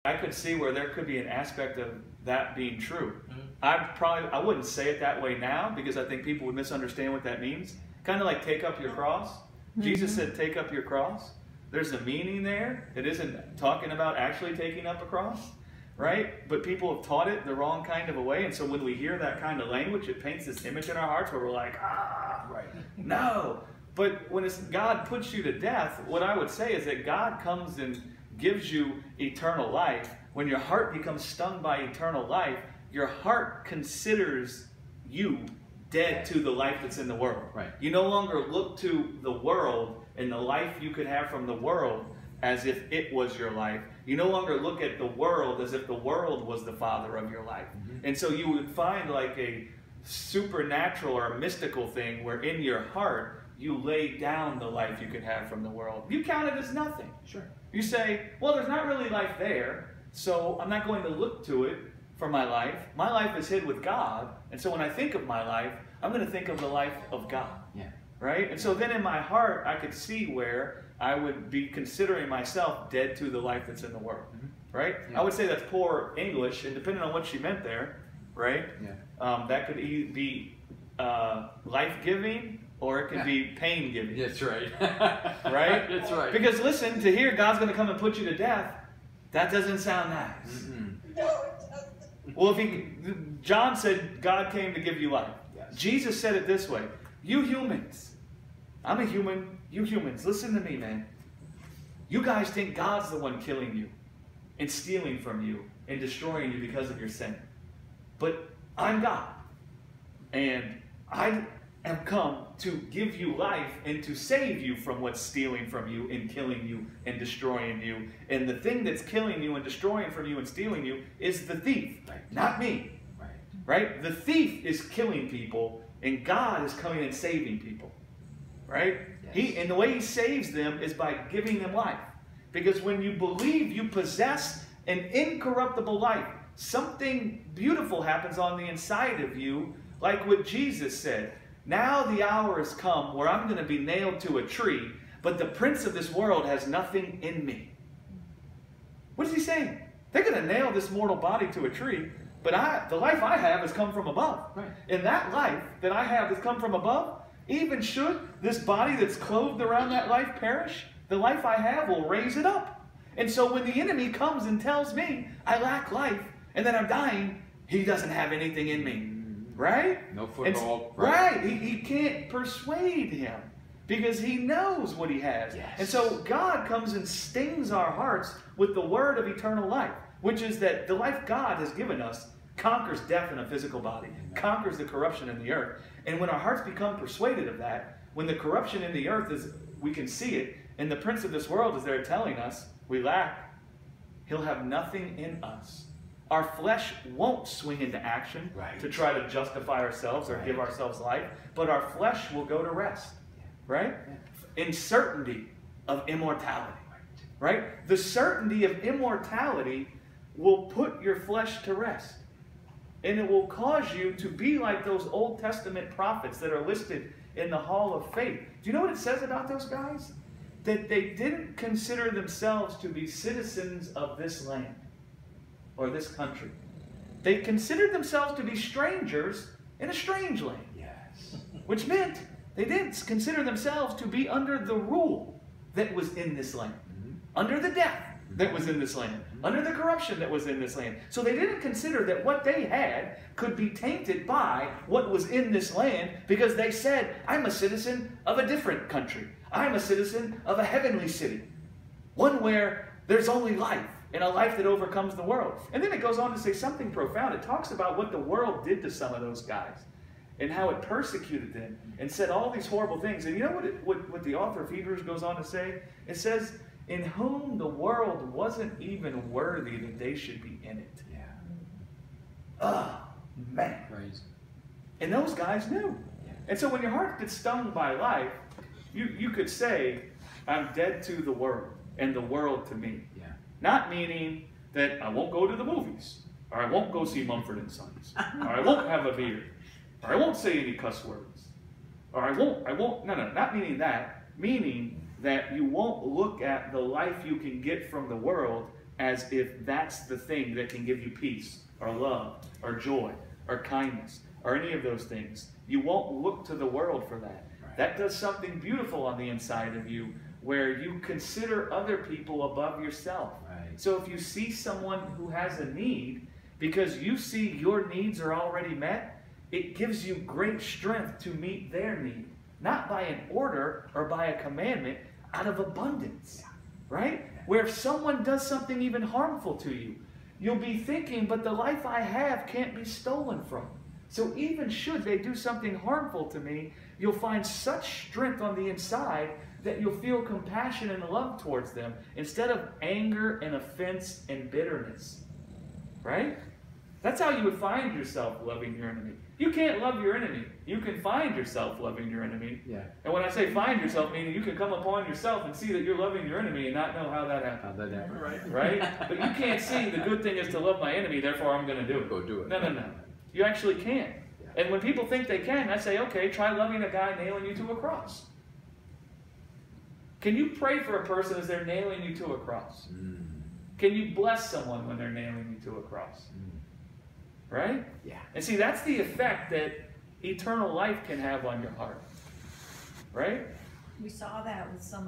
I could see where there could be an aspect of that being true. I wouldn't say it that way now because I think people would misunderstand what that means. Kind of like take up your cross. Jesus said take up your cross. There's a meaning there. It isn't talking about actually taking up a cross, right? But people have taught it the wrong kind of a way. And so when we hear that kind of language, it paints this image in our hearts where we're like, right, no. But when God puts you to death, what I would say is that God comes and gives you eternal life. When your heart becomes stung by eternal life, your heart considers you dead to the life that's in the world. Right. You no longer look to the world and the life you could have from the world as if it was your life. You no longer look at the world as if the world was the father of your life. And so you would find like a supernatural or a mystical thing where in your heart you lay down the life you could have from the world. You count it as nothing. Sure. You say, well, there's not really life there, so I'm not going to look to it for my life. My life is hid with God, and so when I think of my life, I'm going to think of the life of God. Yeah. Right? And so then in my heart, I could see where I would be considering myself dead to the life that's in the world. Right? Yeah. I would say that's poor English, and depending on what she meant there, right? Yeah. That could be life-giving, or it could be pain-giving. That's right. Right? That's right. Because listen, to hear God's going to come and put you to death, that doesn't sound nice. Well, John said God came to give you life. Yes. Jesus said it this way, you humans, I'm a human, you humans, listen to me, man. You guys think God's the one killing you and stealing from you and destroying you because of your sin. But I'm God. And I have come to give you life and to save you from what's stealing from you and killing you and destroying you. And the thing that's killing you and destroying from you and stealing you is the thief, not me. Right? The thief is killing people, and God is coming and saving people. Right? Yes. And the way he saves them is by giving them life. Because when you believe you possess an incorruptible life, something beautiful happens on the inside of you, like what Jesus said. Now the hour has come where I'm going to be nailed to a tree, but the prince of this world has nothing in me. What is he saying? They're going to nail this mortal body to a tree, but the life I have has come from above. Right. And that life that I have has come from above, even should this body that's clothed around that life perish, the life I have will raise it up. And so when the enemy comes and tells me I lack life and that I'm dying, he doesn't have anything in me. Right? No foothold. Right. He can't persuade him because he knows what he has. Yes. And so God comes and stings our hearts with the word of eternal life, which is that the life God has given us conquers death in a physical body, conquers the corruption in the earth. And when our hearts become persuaded of that, when the corruption in the earth is, we can see it, and the prince of this world is there telling us we lack, he'll have nothing in us. Our flesh won't swing into action to try to justify ourselves or give ourselves life, but our flesh will go to rest, right? In certainty of immortality, right? The certainty of immortality will put your flesh to rest, and it will cause you to be like those Old Testament prophets that are listed in the Hall of Faith. Do you know what it says about those guys? That they didn't consider themselves to be citizens of this land or this country. They considered themselves to be strangers in a strange land. Yes. Which meant they didn't consider themselves to be under the rule that was in this land. Under the death that was in this land. Under the corruption that was in this land. So they didn't consider that what they had could be tainted by what was in this land, because they said, I'm a citizen of a different country. I'm a citizen of a heavenly city. One where there's only life, and a life that overcomes the world. And then it goes on to say something profound. It talks about what the world did to some of those guys and how it persecuted them and said all these horrible things. And you know what the author of Hebrews goes on to say? It says, in whom the world wasn't even worthy that they should be in it. Yeah. Oh, man. Crazy. And those guys knew. Yeah. And so when your heart gets stung by life, you could say, I'm dead to the world and the world to me. Yeah. Not meaning that I won't go to the movies, or I won't go see Mumford & Sons, or I won't have a beer, or I won't say any cuss words, or I won't, no, not meaning that, meaning that you won't look at the life you can get from the world as if that's the thing that can give you peace or love or joy or kindness or any of those things. You won't look to the world for that. Right. That does something beautiful on the inside of you where you consider other people above yourself. Right. So if you see someone who has a need, because you see your needs are already met, it gives you great strength to meet their need. Not by an order or by a commandment, out of abundance. Yeah. Right? Yeah. Where if someone does something even harmful to you, you'll be thinking, but the life I have can't be stolen from. So even should they do something harmful to me, you'll find such strength on the inside that you'll feel compassion and love towards them instead of anger and offense and bitterness. Right? That's how you would find yourself loving your enemy. You can't love your enemy. You can find yourself loving your enemy. Yeah. And when I say find yourself, meaning you can come upon yourself and see that you're loving your enemy and not know how that happened. How'd that happen? Right. Right? But you can't see the good thing is to love my enemy, therefore I'm going to do it. Go do it. No, no, no. You actually can't. Yeah. And when people think they can, I say, okay, try loving a guy nailing you to a cross. Can you pray for a person as they're nailing you to a cross? Mm. Can you bless someone when they're nailing you to a cross? Mm. Right? Yeah. And see, that's the effect that eternal life can have on your heart. Right? We saw that with some